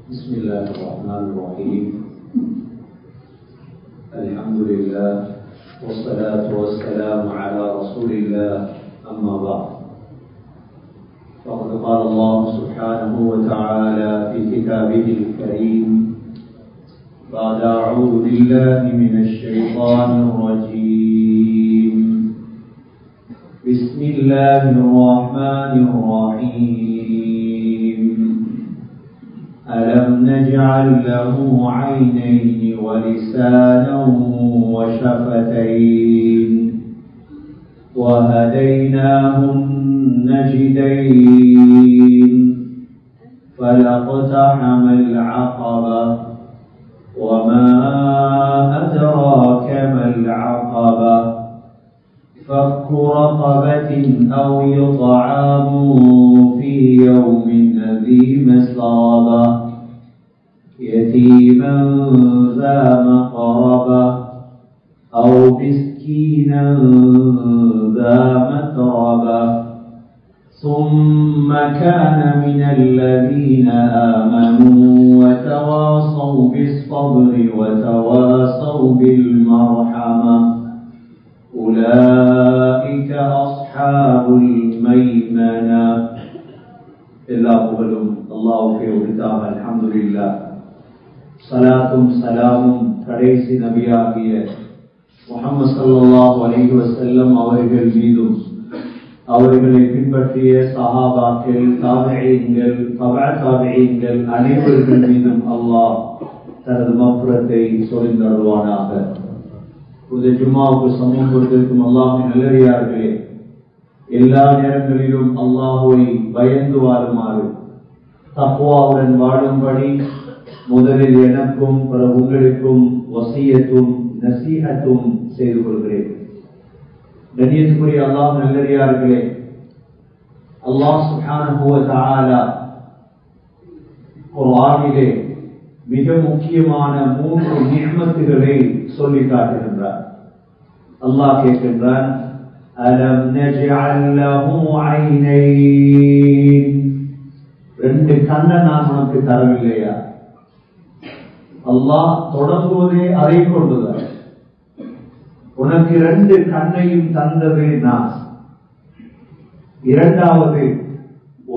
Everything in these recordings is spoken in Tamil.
Bismillahirrahmanirrahim. Alhamdulillah wassalatu wassalamu ala Rasulillah amma ba'd. Faqad qala Allah subhanahu wa ta'ala fi kitabihil karim ba'da a'udzu billahi minash shaitanir rajim. Bismillahirrahmanirrahim. ألم نجعل له عينين ولسانا وشفتين وهديناه النجدين فلاقتحم العقبة وما أدراك ما العقبة فك رقبة أو إطعام في يوم ذي مسغبة يتيما ذا مقربة أو مسكينا ذا متربة ثم كان من الذين آمنوا وتواصوا بالصبر وتواصوا بالمرحمة أولئك أصحاب الميمنة. எல்லா புகழும் அல்லாஹ்வுக்கே உரித்தாக. அல்ஹம்துலில்லாஹ். ஸலாத்தும் ஸலாமும் கடைசி நபியாகிய முஹம்மது ஸல்லல்லாஹு அலைஹி வஸல்லம் அவர்கள் மீதும் அவர்களை பின்பற்றிய சஹாபாக்கள், தாபிஈன்கள், தபஅ-தாபிஈன்கள் அனைவர்கள் மீதும் அல்லாஹ் தனது மஃபிரத்தை சொரிந்தருள்வானாக. இந்த ஜும்மாவுக்கு சமூகம் கொடுத்திருக்கும் அல்லாஹ்வின் நல்லடியார்களே, எல்லா நேரங்களிலும் அல்லாஹ்வை பயந்து வாழுமாறு, தக்வாவுடன் வாழும்படி முதலில் எனக்கும் பிறகு உங்களுக்கும் வசியத்தும் நசீஹத்தும் செய்து கொள்கிறேன். கண்ணியத்துக்குரிய அல்லாஹ் நல்லடியார்களே, அல்லாஹ் சுப்ஹானஹு வ தஆலா குர்ஆனிலே மிக முக்கியமான 3 நிஅமத்துகளை சொல்லி காட்டுகின்றார். அல்லாஹ் கேட்கின்றான், அலம் நஜ்அல் லஹு ஐனைன், 2 கண்ணை நான் உனக்கு தரவில்லையா? அல்லாஹ் தொடங்குவதே அதை கொண்டுதான். உனக்கு 2 கண்ணையும் தந்தது நான். இரண்டாவது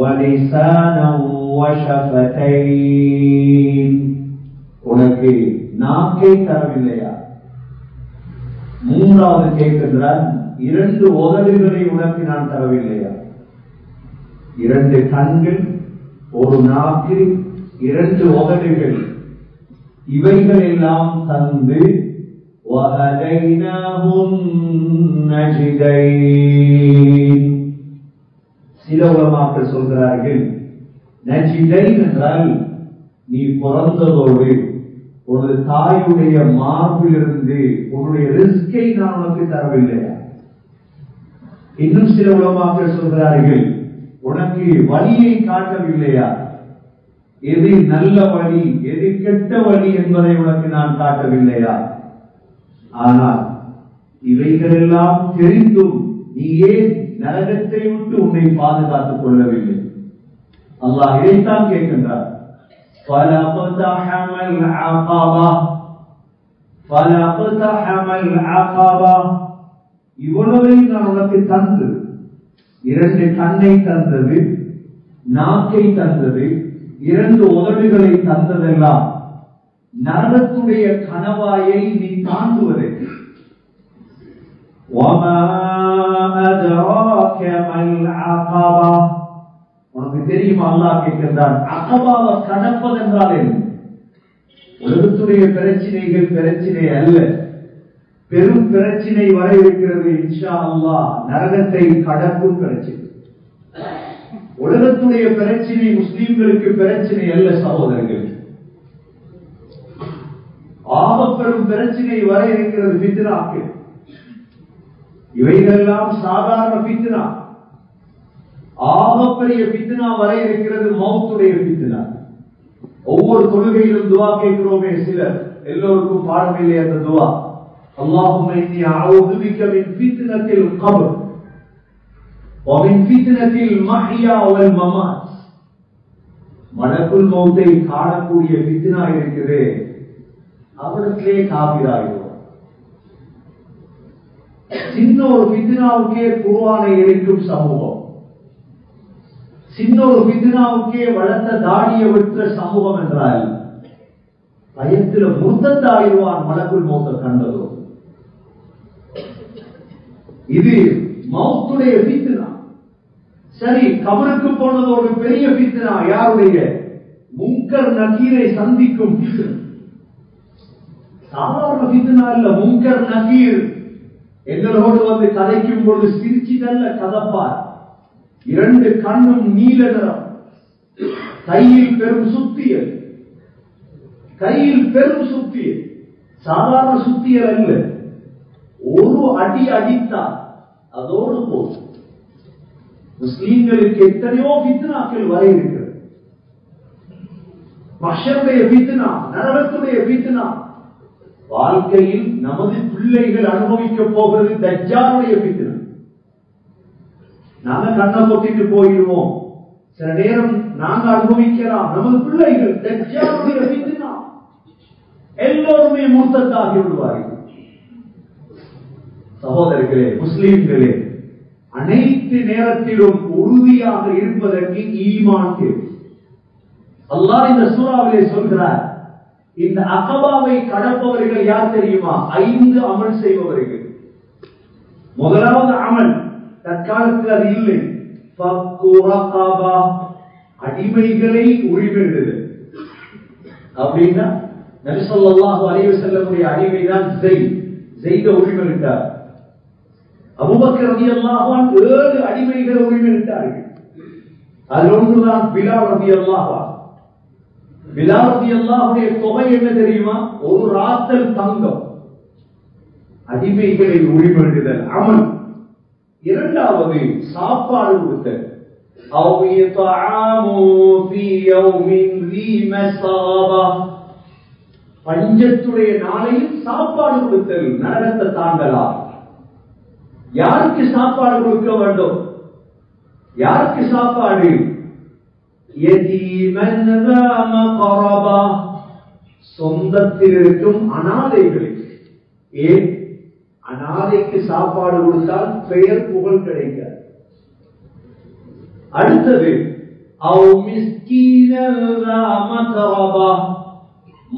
வலிசானம் வஷஃபதைன், உனக்கு நாக்கை தரவில்லையா? மூன்றாவது கேட்கின்றான், 2 உதடுகளை உனக்கு நான் தரவில்லையா? 2 கண்கள், 1 நாக்கு, 2 உதடுகள், இவைகள் எல்லாம் தந்து வஹதைனாஹுன் நஜ்தைன். சில உலமாக்கள் சொல்கிறார்கள், நஜ்தைன் என்றால் நீ பிறந்ததோடு ஒரு தாயுடைய மார்பிலிருந்து உன்னுடைய ரிஸ்கை நான் உனக்கு தரவில்லையா? இன்னும் சில உலமாக்கள் சொல்கிறார்கள், உனக்கு வழியை காட்டவில்லையா? எது நல்ல வழி, எது கெட்ட வழி என்பதை உனக்கு நான் காட்டவில்லையா? ஆனால் இவைகளெல்லாம் தெரிந்தும் நீ ஏன் நரகத்தை விட்டு உன்னை பாதுகாத்துக் கொள்ளவில்லை? அல்லாஹ் இதைத்தான் கேட்கின்றார். இவ்வளவை நான் உனக்கு தந்து, 2 கண்ணை தந்தது, நாக்கை தந்தது, 2 உதடுகளை தந்ததெல்லாம் நரகத்துடைய கணவாயை நீ தாண்டுவதே. உனக்கு தெரியுமா? அல்லாஹ் கேட்கின்றான், அகபாவை கடப்பதென்றால் என்ன? உலகத்துடைய பிரச்சனைகள் பிரச்சனை அல்ல, பெரும் பிரச்சனை வர இருக்கிறது இன்ஷா அல்லாஹ், நரகத்தை கடக்கும் பிரச்சனை. உலகத்துடைய பிரச்சனை முஸ்லிம்களுக்கு பிரச்சனை அல்ல சகோதரர்கள். ஆபப்பெரும் பிரச்சனை வர இருக்கிறது ஃபித்னாக்கு. இவைகளெல்லாம் சாதாரண ஃபித்னா. ஆபப்பெரிய ஃபித்னா வர இருக்கிறது மௌத்துடைய ஃபித்னா. ஒவ்வொரு தொழுகையிலும் துஆ கேட்கிறோமே சிலர், எல்லோருக்கும் பாடமில்லை அந்த துஆ. اللهم إني أعوذ بك من فتنة القبر ومن فتنة المحيا والممات மலக்குல் மௌத்தை காணக்கூடிய ஃபித்னா இருக்குது, அவனுக்கே காபிராயிடும். சின்ன ஒரு ஃபித்னாவுக்கே குர்ஆனை எடுக்கும் சமூகம், சின்ன ஒரு ஃபித்னாவுக்கே வளர்த்த தாடியை விட்ட சமூகம் என்றால் பயத்தில் முர்த்தத்தாயிடுவான் மலக்குல் மௌத்தை கண்டதோ. இது மௌத்துடைய ஃபித்னா. சரி, கபருக்கு போனது ஒரு பெரிய ஃபித்னா. யாருடைய? முன்கர் நகீரை சந்திக்கும் ஃபித்னா. சாதாரண ஃபித்னா இல்ல. முன்கர் நகீர் எங்களோடு வந்து கதைக்கும் பொழுது சிரிச்சிதல்ல கதப்பார். 2 கண்ணும் நீல நிறம், கையில் பெரும் சுத்தியல், கையில் பெரும் சுத்தியல். சாதாரண சுத்தியல் அல்ல. ஒரு அடி அடித்தார் அதோடு போதும். முஸ்லீம்களுக்கு எத்தனையோ ஃபித்னாக்கள் வர இருக்கிறது. மஹ்ஷருடைய ஃபித்னா, நரகத்துடைய ஃபித்னா. வாழ்க்கையில் நமது பிள்ளைகள் அனுபவிக்க போகிறது தஜ்ஜாலுடைய ஃபித்னா. நாங்க கண்ணை பொத்திட்டு போயிடுவோம். சில நேரம் நாங்க அனுபவிக்கலாம். நமது பிள்ளைகள் தஜ்ஜாலுடைய ஃபித்னா. எல்லோருமே மூர்த்தத்தாகி விடுவார்கள். சகோதரர்களே, முஸ்லீம்களே, அனைத்து நேரத்திலும் உறுதியாக இருப்பதற்கு ஈமான் தேவை. அல்லாஹ் இந்த சூறாவிலே சொல்கிறார், இந்த அகபாவை கடப்பவர்கள் யார் தெரியுமா? 5 அமல் செய்பவர்கள். முதலாவது அமல், தற்காலத்தில் அது இல்லை, அடிமைகளை உரிமையிடுதல். அப்படின்னா நபி ஸல்லல்லாஹு அலைஹி வஸல்லமுடைய அடிமைதான் ஸெய்த உரிமையிட்டார். அபூபக்கர் ரலியல்லாஹு அன்ஹு 7 அடிமைகளை உரிமையிட்டார்கள். அதில் ஒன்றுதான் பிலால் ரலியல்லாஹு அன்ஹு. பிலால் ரலியல்லாஹுடைய தொகை என்ன தெரியுமா? ஒரு ராத்தல் தங்கம். அடிமைகளை உரிமையிடுதல் அமல். இரண்டாவது சாப்பாடு கொடுத்தல். பஞ்சத்துடைய நாளையில் சாப்பாடு கொடுத்தல். நரகத்தை தாண்டலாம். யாருக்கு சாப்பாடு கொடுக்க வேண்டும்? யாருக்கு சாப்பாடு? சொந்தத்தில் இருக்கும் அனாதைகளுக்கு. ஏன்? அனாதைக்கு சாப்பாடு கொடுத்தால் பெயர் புகழ் கிடைக்காது. அடுத்தது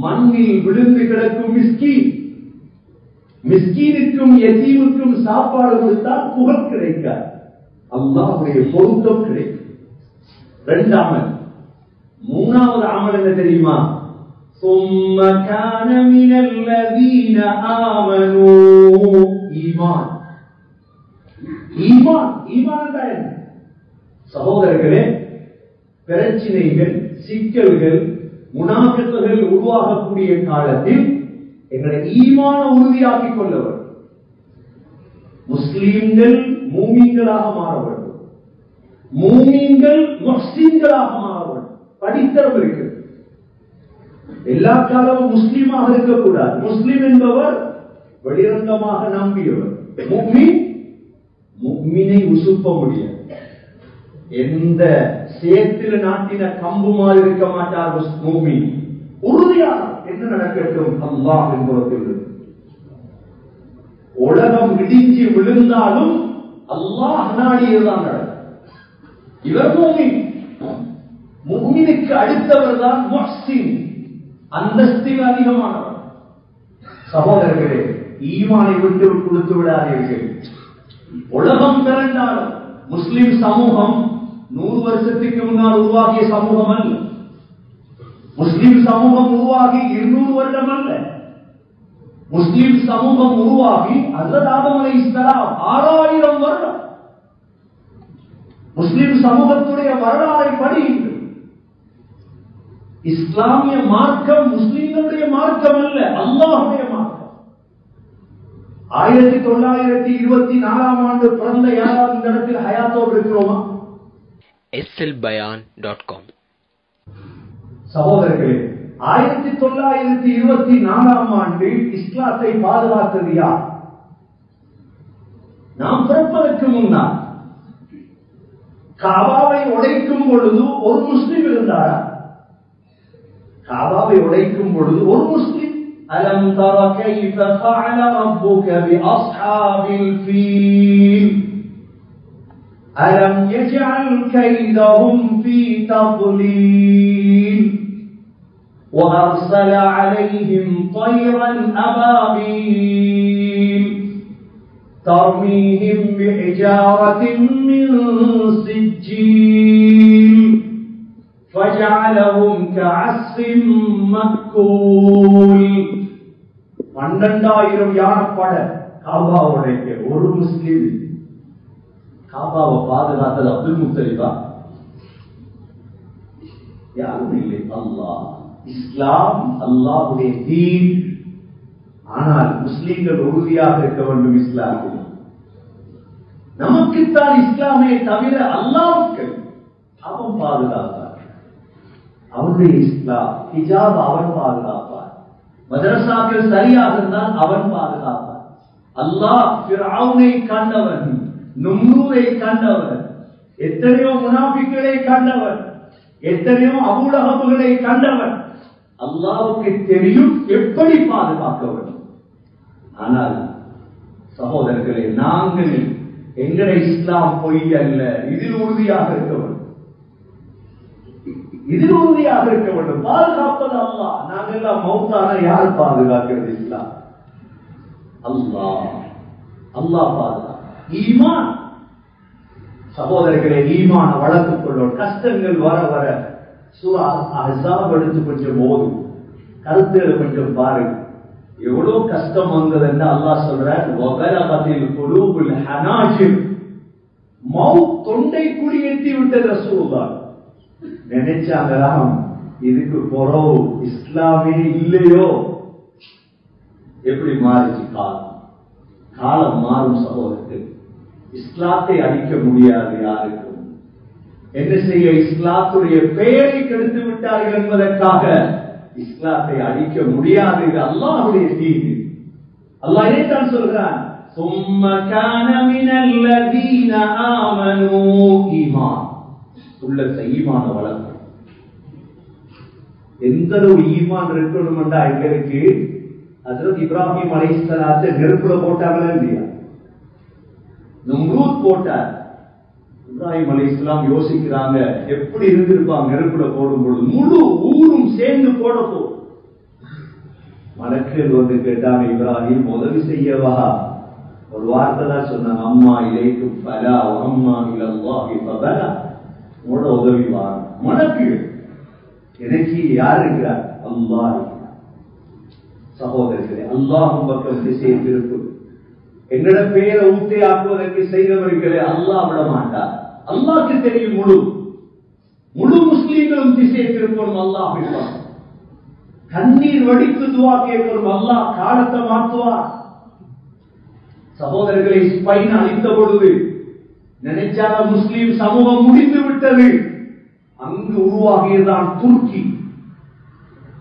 மண்ணில் விழுந்து கிடக்கும் மிஸ்கீன். மிஸ்கீனுக்கும் யதீமுக்கும் சாப்பாடு கொடுத்தால் புகழ் கிடைக்காது, அல்லாஹ்வுடைய பொருத்தம் கிடைக்கும். 2 அமல். 3வது அமல் என்ன தெரியுமா? ثم كان من الذين آمنوا. ஈமான். ஈமான் ஈமான் என்ன? சகோதரர்களே, பிரச்சனைகள், சிக்கல்கள், முனாஃபிக்குகள் உருவாகக்கூடிய காலத்தில் எங்களை ஈமான உறுதியாக்கிக் கொள்ள வேண்டும். முஸ்லிம்கள் மூமின்களாக மாற வேண்டும். மூமின்கள் முஹ்சின்களாக மாற வேண்டும். படித்தரம் இருக்கு. எல்லா காலமும் முஸ்லீமாக இருக்கக்கூடாது. முஸ்லிம் என்பவர் வெளிரங்கமாக நம்பியவர். முஃமினை உசுப்ப முடியாது. எந்த சேத்துல நாட்டின கம்பு மாதிரி இருக்க மாட்டார் முஃமின். உறுதியாக என்ன நடக்கட்டும் அல்லாஹ் என்பவர்கள். உலகம் இடிஞ்சு விழுந்தாலும் அல்லாஹ் நாடியதுதான் நடக்கும். இவர் முஃமின். முஃமினுக்கு அடுத்தவர் தான் முஹ்சின், அந்தஸ்தில் அதிகமானவர். சகோதரர்களே, ஈமானை விட்டு கொடுத்து விடாதீர்கள். உலகம் திரண்டாலும் முஸ்லிம் சமூகம் 100 வருஷத்துக்கு முன்னால் உருவாகிய சமூகம் அல்ல. முஸ்லிம் சமூகம் உருவாகி 200 வருடம் அல்ல. முஸ்லிம் சமூகம் உருவாகி ஹஜ்ரத் ஆதம் அலைஹிஸ்ஸலாம் 6000 வருடம். முஸ்லிம் சமூகத்துடைய வரலாறை படியுங்கள். இஸ்லாமிய மார்க்கம் முஸ்லிம்களுடைய மார்க்கம் அல்ல, அல்லாஹ்வுடைய மார்க்கம். 1924ஆம் ஆண்டு பிறந்த யாராவது இந்த இடத்தில் ஹயாத்தோடு இருக்கிறோமா? slbayan.com. சகோதரர்களே, 1924ஆம் ஆண்டு இஸ்லாத்தை பாதுகாத்தது யார்? நாம் பிறப்பதற்கு முன்னால் காபாவை உடைக்கும் பொழுது ஒரு முஸ்லிம் இருந்தாரா? காபாவை உடைக்கும் பொழுது ஒரு முஸ்லிம் அலம் தர கைஃப ஃபஅல ரப்புக பி அஸ்ஹாபில் ஃபீல் அலம் யஜ்அல் கைதஹும் ஃபீ தضلீல் وأرسل عليهم طيرا أبابيل ترميهم بحجارة من سجيل فجعلهم كعصف مأكول 12,000 யானைப்பட காபாவுடைய ஒரு முஸ்லிம். காபாவை பாதுகாத்தது அப்துல் முத்தலிபா? யாரும் இல்லை, அல்லாஹ். இஸ்லாம் அல்லாஹ்வுடைய தீன். ஆனால் முஸ்லிம்கள் உறுதியாக இருக்க வேண்டும் இஸ்லாமில். நமக்குத்தான் இஸ்லாமே தவிர அல்லாஹ்வுக்கு அவன் பாதுகாப்பார். அவனுடைய இஸ்லாம் ஹிஜாப் அவன் பாதுகாப்பார். மதரசாக்கள் சரியாக இருந்தால் அவன் பாதுகாப்பார். அல்லாஹ் ஃபிர்அவுனை கண்டவன், நும்ரூதை கண்டவன், எத்தனையோ முனாஃபிக்களை கண்டவன், எத்தனையோ அபூலஹப்களை கண்டவன். அல்லாஹ்வுக்கு தெரியும் எப்படி பாதுகாக்க வேண்டும். ஆனால் சகோதரர்களே, நாங்கள் எங்களை இஸ்லாம் பொய் அல்ல, இதில் உறுதியாக இருக்க வேண்டும். இதில் உறுதியாக இருக்க வேண்டும். பாதுகாப்பது அல்லாஹ். நாங்கள் எல்லாம் மௌத்தான யார் பாதுகாக்கிறது? இஸ்லாம். அல்லாஹ். அல்லாஹ் பாதுகாக்க. ஈமான் சகோதரர்களே, ஈமான வளர்த்துக் கொள்ளும். கஷ்டங்கள் வர வர சூரா அஹ்ஸாப் எடுத்து கொஞ்சம் ஓதும், கருத்துகளை கொஞ்சம் பாருங்க. எவ்வளவு கஷ்டம் வந்தது என்று அல்லாஹ் சொல்றார். வபலகத்தில் குலூபுல் ஹனாஜிர், மவுத் தொண்டை குழி எட்டி விட்டது. ரசூலுல்லாஹ் நினைச்சாங்களாம், இதுக்கு பொறவு இஸ்லாமே இல்லையோ. எப்படி மாறிச்சு காலம்? காலம் மாறும் சகோதரர்கள். இஸ்லாத்தை அழிக்க முடியாது யாருக்கும். என்ன செய்ய? இஸ்லாத்துடைய பெயரை கெடுத்து விட்டார்கள் என்பதற்காக இஸ்லாத்தை அழிக்க முடியாது. இது அல்லாஹ்வுடைய தீன். அல்லாஹ் இதைத்தான் சொல்றான். ثُمَّ كَانَ مِنَ الَّذِينَ آمَنُوا ஈமான். உள்ளத்தை ஈமான வளர்க்கும். எந்த ஒரு ஈமான் இருக்கணும் என்றா எங்களுக்கு ஹஜ்ரத் இப்ராஹிம் அலைஹிஸ்ஸலாத்தை நெருப்புல போட்டாங்களா இல்லையா? நம்ரூத் போட்டார். இப்ராஹிம் அலைஹிஸ்ஸலாம் யோசிக்கிறாங்க, எப்படி இருந்திருப்பாங்க நெருப்புல போடும் பொழுது. முழு ஊரும் சேர்ந்து போட போகும். மலக்குகள் வந்து கேட்டாங்க, இப்ராஹிம் உதவி செய்யவா? ஒரு வார்த்தை தான் சொன்னாங்க, அம்மா இலைக்கும் பலா அம்மா இலல்லாஹி ஃபபலா. உங்களோட உதவி வாங்க. மலக்குகள் எனக்கு யார் இருக்கிறார்? அல்லாஹ். சகோதரர்களே, அல்லாஹ்வின் பக்கம் திசை திருப்பும். எங்களோட பெயரை ஊத்தை ஆக்குவதற்கு செய்தவர்களே அல்லாஹ் விட மாட்டார். அல்லாஹ்க்கு தெரியும். முழு முஸ்லீம்களும் திசை திருப்பணும். அல்லாஹ் கண்ணீர் வடித்து துவா கேட்கணும். அல்லாஹ் காலத்தை மாற்றுவார். சகோதரர்களை, ஸ்பெயின் அளித்த பொழுது நினைச்சால முஸ்லீம் சமூகம் முடிந்து விட்டது. அங்கு உருவாகியதான் துருக்கி.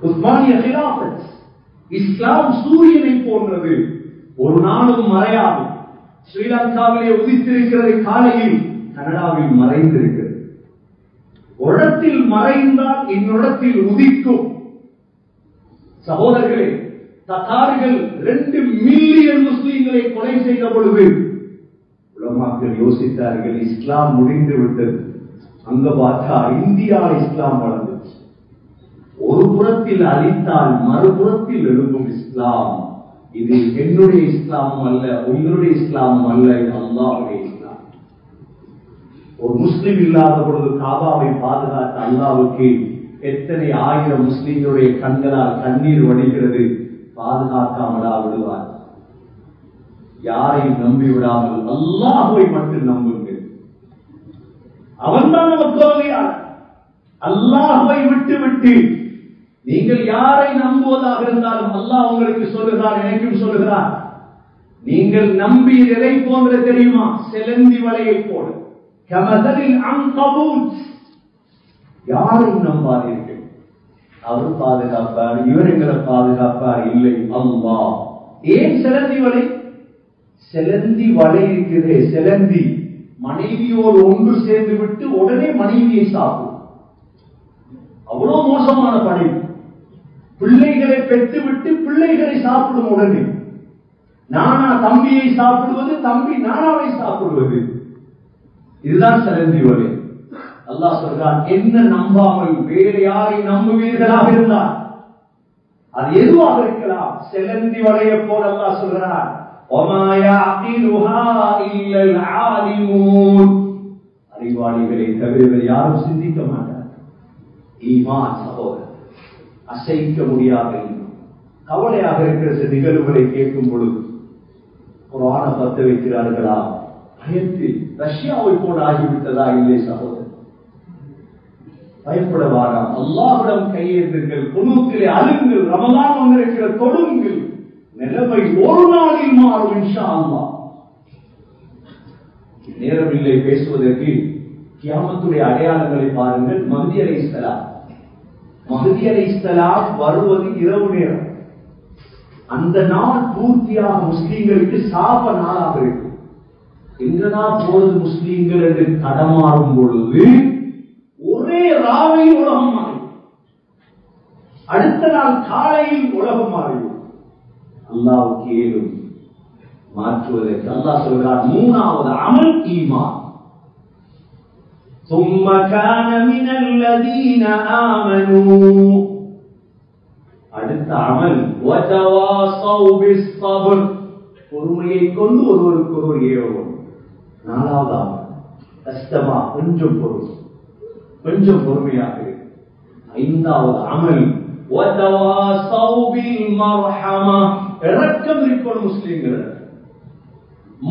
உஸ்மானிய கிலாஃபத். இஸ்லாம் சூரியனை போன்றது, ஒரு நாளும் மறையாது. ஸ்ரீலங்காவிலே உதித்திருக்கிறது, காலையில் கனடாவில் மறைந்திருக்கிறது. ஒரு இடத்தில் மறைந்தால் இன்னொரு உதிக்கும். சகோதரர்களே, தத்தார்கள் 2 மில்லியன் முஸ்லிம்களை கொலை செய்த பொழுது உலமாக்கள் யோசித்தார்கள், இஸ்லாம் முடிந்து விட்டது. அங்க பார்த்தா இந்தியாவில் இஸ்லாம் வளர்ந்துச்சு. ஒரு புறத்தில் அழித்தால் மறுபுறத்தில் எழுப்பும் இஸ்லாம். இது என்னுடைய இஸ்லாமும் அல்ல, உங்களுடைய இஸ்லாமும் அல்ல, இது அல்லாஹ்வுடைய இஸ்லாம். ஒரு முஸ்லிம் இல்லாத பொழுது காபாவை பாதுகாத்த அல்லாஹ்வுக்கு எத்தனை ஆயிரம் முஸ்லிம்களுடைய கண்களால் கண்ணீர் வடிகிறது. பாதுகாக்காமலா விடுவார்? யாரையும் நம்பி விடாமல் அல்லாஹ்வை மட்டும் நம்புங்கள். அவன்தான் நமக்கு உதவியாளர். அல்லாஹ்வை விட்டு விட்டு நீங்கள் யாரை நம்புவதாக இருந்தாலும் அல்லாஹ் உங்களுக்கு சொல்லுகிறார், எனக்கும் சொல்லுகிறார். நீங்கள் நம்பி எதை போன்ற தெரியுமா? செலந்தி வலையை போல. கமதலில் அன்கபூத். யாரையும் நம்பாதீர்கள். அவர் பாதுகாப்பார், இவர் எங்களை பாதுகாப்பார். இல்லை, அல்லாஹ். ஏன் செலந்தி வலை? செலந்தி வலை இருக்கிறதே, செலந்தி மனைவியோடு ஒன்று சேர்ந்து விட்டு உடனே மனைவியை சாப்பிடும். அவ்வளவு மோசமான படைப்பு. பெற்றுவிட்டு பிள்ளைகளை சாப்பிடும் உடனே நானா தம்பியை சாப்பிடுவது, தம்பி நானாவை சாப்பிடுவது, இதுதான் சிலந்தி வலை. அல்லாஹ் சொல்றான், என்ன நம்பாமல் வேறு யாரை நம்புவீர்களாக இருந்தால் அது எதுவாக இருக்கலாம், சிலந்தி வலையை போல அல்லாஹ் சொல்றான், அறிவாளிகளை தவிர யாரும் சிந்திக்க மாட்டார். ஈமான் சகோதரர் அசைக்க முடியாத கவலையாக இருக்கிற சில நிகழ்வுகளை கேட்கும் பொழுது குர்ஆனை பத்த வைக்கிறார்களா, பயத்தில் ரஷ்யாவை போல ஆகிவிட்டதா? இல்லை சகோதரர், பயப்பட வாராம். அல்லாஹ்விடம் கையேற்றுங்கள், குனூத்திலே அழுங்கள், ரமலான் வந்திருக்கிற தொழுங்கள், நிலைமை ஒரு நாளில் மாறும் இன்ஷா அல்லாஹ். நேரமில்லை பேசுவதற்கு. கியாமத்துடைய அடையாளங்களை பாருங்கள். மஹ்தி அலைஹிஸ்ஸலாம் வருவது இரவு நேரம். அந்த நாள் பூர்த்தியாக முஸ்லீம்களுக்கு சாப நாளாக இருக்கும். எங்கதான் போறது முஸ்லீம்கள் என்று தடமாறும் பொழுது ஒரே ராவையில் உலகம் மாறும், அடுத்த நாள் காலையில் உலகம் மாறும். அல்லாஹ்வுக்கு ஏலும் மாற்றுவதற்கு அல்லாஹ் சொல்கிறார், மூணாவது அமல் ஈமான். ثم كان من الذين آمنوا, அடுத்த அமல் وتواصوا بالصبر, பொறுமையை கொண்டு ஒருவருக்கு ஒருவர் ஏவவும். நாலாவது அமல் கஷ்டமா, கொஞ்சம் பொறுமையாக. ஐந்தாவது அமல் وتواصوا بالمرحمة, இரக்கம் இருக்கணும் முஸ்லிம்கள்.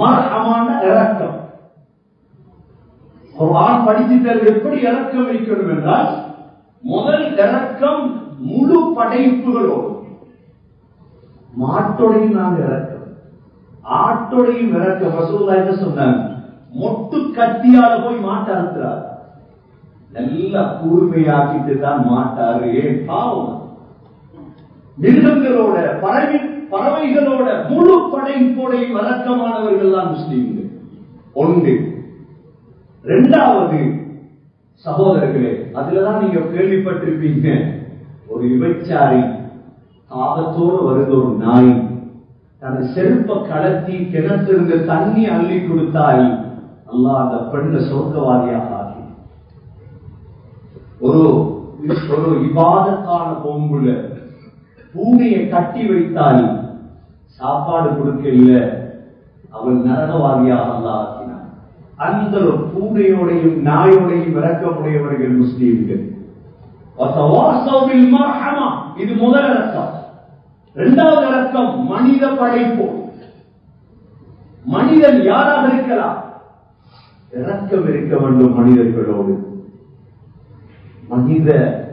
மர்ஹமான இரக்கம். குர்ஆன் படித்தல் எப்படி இரக்கம் இருக்கணும் என்றால், முதல் இரக்கம் முழு படைப்புகளோடு. மாட்டோடையும் நாங்கள் இரக்கம், ஆட்டோடையும் இரக்கம். ரசூலுல்லாஹி என்ன சொன்னாங்க, மொட்டு கத்தியால போய் மாட்ட அறுக்கிறார், நல்லா கூர்மையாக்கிட்டு தான் மாட்டாரு. ஏன் பாவம். மிருகங்களோட பறவைகளோட முழு படைப்போடையும் இரக்கமானவர்கள் தான் முஸ்லீம்கள். ஒன்று. இரண்டாவது சகோதரர்களே, அதுலதான் நீங்க கேள்விப்பட்டிருப்பீங்க, ஒரு விபச்சாரி ஆபத்தோடு வருது, ஒரு நாய் தனது செருப்ப கலத்தி கிணத்திலிருந்து தண்ணி அள்ளி கொடுத்தால் அல்லாஹ் அந்த பெண்ணை சொர்க்கவாதியாக ஆகி, ஒரு இபாதத்தான பொம்புல பூனையை கட்டி வைத்தால் சாப்பாடு கொடுக்கல, அவள் நரகவாதியாக அல்லாஹ் ஆக்கினார். அந்த பூனையோடையும் நாயோடையும் இரக்கமுடையவர்கள் முஸ்லீம்கள். இது முதல் இரக்கம். இரண்டாவது இரக்கம் மனித படைப்பு. மனிதன் யாராக இருக்கலாம், இரக்கம் இருக்க வேண்டும் மனிதர்களோடு. மனித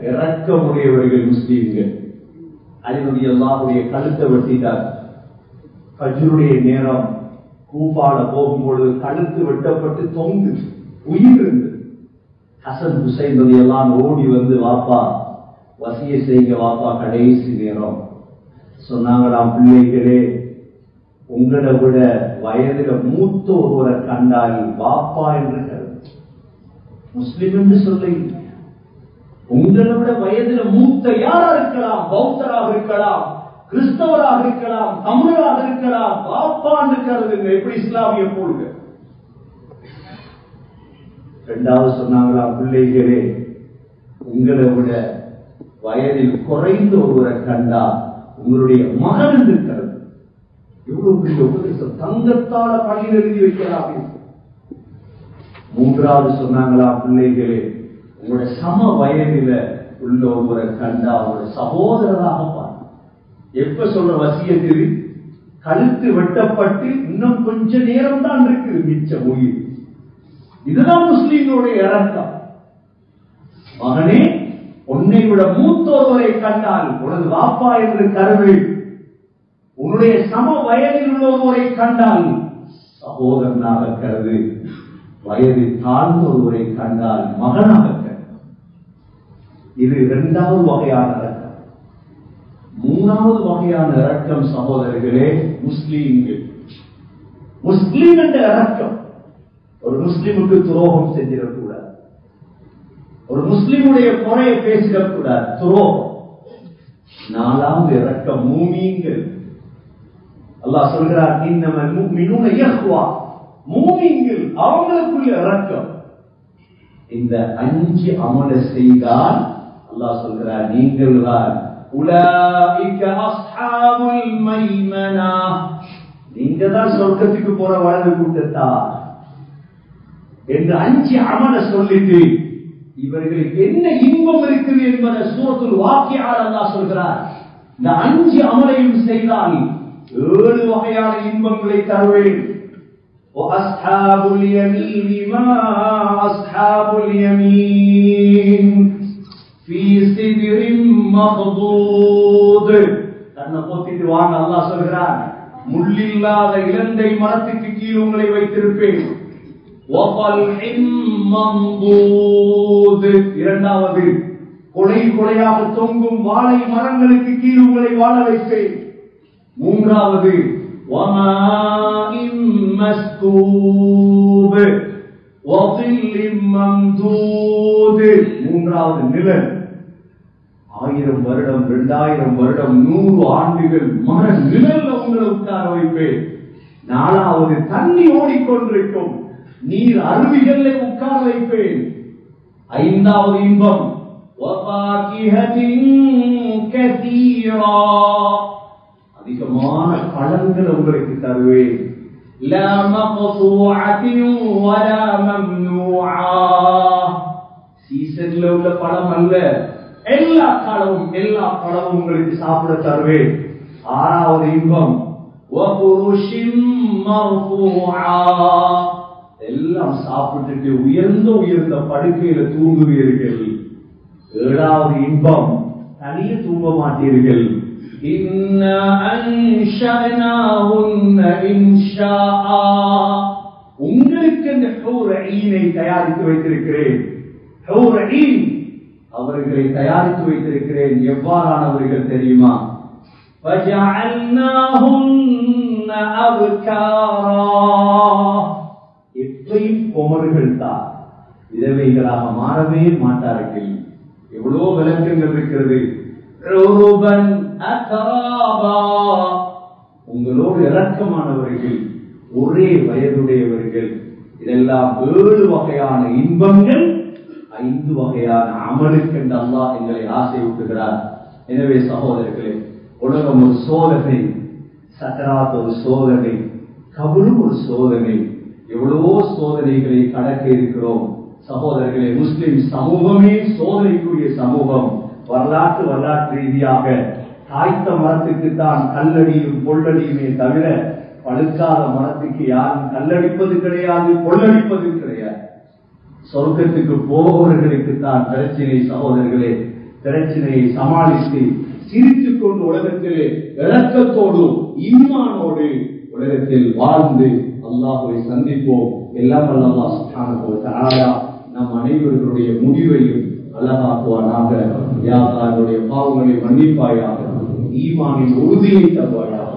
இரக்கமுடையவர்கள் முஸ்லீம்கள். அலி அல்லாஹ்வுடைய கழுத்தை வெட்டிட்டார். ஃபஜ்ருடைய நேரம் கூப்பாட போகும்பொழுது கழுத்து வெட்டப்பட்டு தொங்கு உயிர் இருந்தது. ஹசன் ஹுசைன் எல்லாம் ஓடி வந்து, வாப்பா வசிய செய்ய வாப்பா, கடைசி நேரம் சொன்னாங்களாம், பிள்ளைகளே உங்களை விட வயதுல மூத்த ஒருவரை கண்டால் வாப்பா என்று கருது. முஸ்லிம் என்று சொல்ல, உங்களை விட வயதுல மூத்த யாரா இருக்கலாம், பௌத்தராக இருக்கலாம், கிறிஸ்தவராக இருக்கலாம், தமிழராக இருக்கலாம், பாப்பா என்று கருதுங்க. எப்படி இஸ்லாமிய போடுங்க. இரண்டாவது சொன்னாங்களா, பிள்ளைகளே உங்களை விட வயதில் குறைந்த ஒருவரை கண்டா உங்களுடைய மகன் என்று கருது. எவ்வளவு பெரிய உபதேசம், தங்கத்தால பணியில் எழுதி வைக்கலாம். மூன்றாவது சொன்னாங்களா, பிள்ளைகளே உங்களுடைய சம வயதில உள்ள ஒருவரை கண்டா உங்களுடைய சகோதரராக பாருங்க. எப்ப சொல்ற வசியத்தில் கழுத்து வெட்டப்பட்டு இன்னும் கொஞ்ச நேரம் தான் இருக்கு மிச்ச உயிர். இதுதான் முஸ்லீம்களுடைய இரக்கம். மகனே உன்னை விட மூத்தோர்வரை கண்டால் உனது வாப்பா என்று கருது. உன்னுடைய சம வயதில் உள்ளவரை கண்டால் சகோதரனாக கருது. வயதில் தாழ்ந்த ஒருவரை கண்டால் மகனாக கருது. இது இரண்டாவது வகையான இரக்கம். மூணாவது வகையான இரக்கம் சகோதரர்களே, முஸ்லீம்கள். முஸ்லீம் என்ற இரக்கம். ஒரு முஸ்லிமுக்கு துரோகம் செஞ்சிடக்கூடாது, ஒரு முஸ்லிமுடைய குறையை பேசிடக்கூடாது. துரோகம் நாலாவது இரக்கம் மூமீன்கள். அல்லாஹ் சொல்கிறார், இன்னமல் முஃமினூன இஹ்வா, மூமீன்கள் அவங்களுக்குள்ள இரக்கம். இந்த 5 அமல செய்தால் அல்லாஹ் சொல்கிறார், நீங்கள் தான் உலாயிக அஸ்ஹாபுல் மைமனா, நீங்க தான் சொர்க்கத்துக்கு போற வலது கூட்டத்தார் என்று 5 அமல சொல்லிட்டு இவர்களுக்கு என்ன இன்பம் இருக்குது என்பதை சூரத்துல் வாக்கியால் அல்லாஹ் சொல்கிறார். இந்த 5 அமலையும் செய்தால் 7 வகையான இன்பங்களை தருவேன். வஅஸ்ஹாபுல் யமீன் மா அஸ்ஹாபுல் யமீன் ஃபீ சித்ரின் மக்தூத். தன்னை போத்திட்டு வாங்க, அல்லாஹ் சொல்கிறார், முள்ளில்லாத இலந்தை மரத்துக்கு கீழ் உங்களை வைத்திருப்பேன். இரண்டாவது, கொலை கொலையாக தொங்கும் வாழை மரங்களுக்கு கீழ் உங்களை வாழ வைப்பேன். மூன்றாவது, மூன்றாவது நிழல். 1000 வருடம் 2000 வருடம் 100 ஆண்டுகள் மர நிழல் உங்களை உட்கார வைப்பேன். நாலாவது, தண்ணி ஓடிக்கொண்டிருக்கும் நீர் அருவிகளை உட்கார வைப்பேன். ஐந்தாவது இன்பம், அதிகமான பழங்கள் உங்களுக்கு தருவேன். சீசன்ல உள்ள பழம் அல்ல, எல்லா பழமும் உங்களுக்கு சாப்பிட தருவேன். ஆறாவது இன்பம், எல்லாம் சாப்பிட்டுட்டு உயர்ந்த படுக்கையில தூங்குவீர்கள். ஏழாவது இன்பம், தனியே தூங்க மாட்டீர்கள். உங்களுக்கு இந்த ஹூர் ஈனை தயாரித்து வைத்திருக்கிறேன். ஹூர் ஈன் அவர்களை தயாரித்து வைத்திருக்கிறேன். எவ்வாறானவர்கள் தெரியுமா? எப்பையும் குமர்கள் தான், விதவைகளாக மாறவே மாட்டார்கள். எவ்வளோ விளக்கங்கள் இருக்கிறது. உங்களோடு இரக்கமானவர்கள், ஒரே வயதுடையவர்கள். இதெல்லாம் 7 வகையான இன்பங்கள், 5 வகையான அமலுக்கு என்று அல்லாஹ் எங்களை ஆசையூட்டுகிறார். எனவே சகோதரர்களே, உலகம் ஒரு சோதனை, சக்கராத் ஒரு சோதனை, கபரும் ஒரு சோதனை. எவ்வளவோ சோதனைகளை கடக்க இருக்கிறோம் சகோதரர்களே. முஸ்லிம் சமூகமே சோதனைக்குரிய சமூகம். வரலாற்று ரீதியாக காய்த்த மரத்துக்கு தான் கல்லடியும் பொல்லடியுமே தவிர பழுக்காத மரத்துக்கு யாரும் கல்லடிப்பது கிடையாது, பொல்லடிப்பது கிடையாது. சொர்க்கத்துக்கு போபவர்களுக்கு தான் பிரச்சனை சகோதரர்களே. பிரச்சனையை சமாளித்து சிரித்துக் கொண்டு உலகத்திலே இலக்கத்தோடு ஈமானோடு உலகத்தில் வாழ்ந்து அல்லாஹ்வை சந்திப்போம். எல்லாம் அல்லாஹ் சுப்ஹானஹு வ தஆலா நம் அனைவர்களுடைய முடிவையும் அழகாக்குவானாக. யா அல்லாஹ், என்னுடைய பாவங்களை மன்னிப்பாயாக, ஈமானின் உறுதியை தருவாயாக.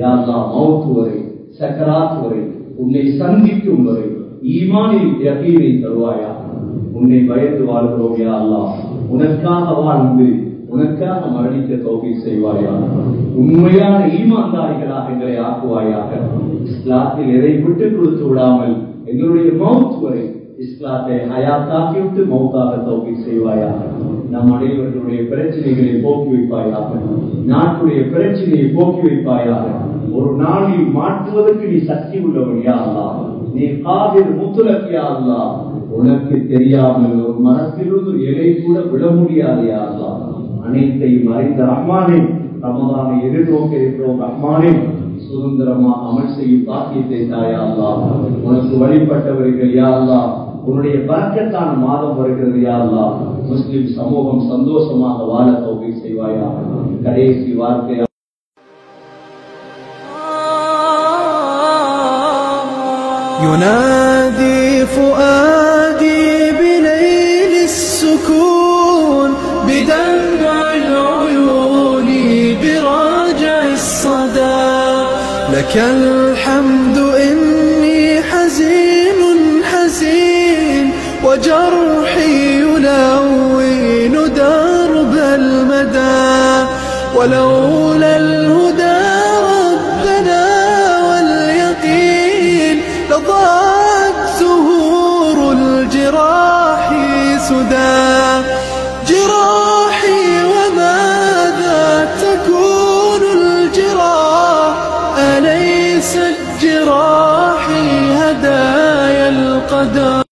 யா அல்லாஹ், மௌத் வரை, சக்கராத் வரை, உன்னை சந்திக்கும் வரை ஈமானில் யகீனை தருவாயாக. உன்னை பயந்து வாழ்கிறோம் யா அல்லாஹ். உனக்காக வாழ்ந்து உனக்காக மரணிக்க தௌஃபீக் செய்வாயாக. உண்மையான ஈமான்தாரிகளாக எங்களை ஆக்குவாயாக. இஸ்லாத்தில் எதை விட்டு கொடுத்து விடாமல் எங்களுடைய மௌத் வரை இஸ்லாத்தை ஹயாத்தாக்கி விட்டு மௌத்தாக தௌஃபீக் செய்வாயாக. நம் அனைவர்களுடைய பிரச்சனைகளை போக்கி வைப்பாயாக. நாட்டுடைய பிரச்சனையை போக்கி வைப்பாயாக. ஒரு நாளில் மாற்றுவதற்கு நீ சக்தி உள்ளவன் யா அல்லாஹ். நீ காதிர் முத்துலக் யா அல்லாஹ். உனக்கு தெரியாமல் ஒரு மரத்திலிருந்து இலை கூட விட முடியாது யா அல்லாஹ். அனைத்தையும் அறிந்த ரஹ்மானே, ரமதானை எதிர்நோக்க இருக்கிறோம் ரஹ்மானே, சுதந்திரமாக அமல் செய்யும் பாக்கியத்தை தாயா அல்லாஹ். உனக்கு வழிபட்டவர்கள் யா அல்லாஹ், உன்னுடைய பரக்கத்தான மாதம் வருகிறது யா அல்லாஹ். முஸ்லிம் சமூகம் சந்தோஷமாக வாழ தௌஃபீக் செய்வாயாக. கடைசி வார்த்தை, ينادي فؤادي بليل السكون بدمع العيون براجع الصدى لك الحمد إني حزين حزين وجرحي يلون درب المدى ولولا الهدى ربنا واليقين لضاعت زهور الجراح سدى. جراحي وماذا تكون الجراح، أليست جراحي هدايا القدر.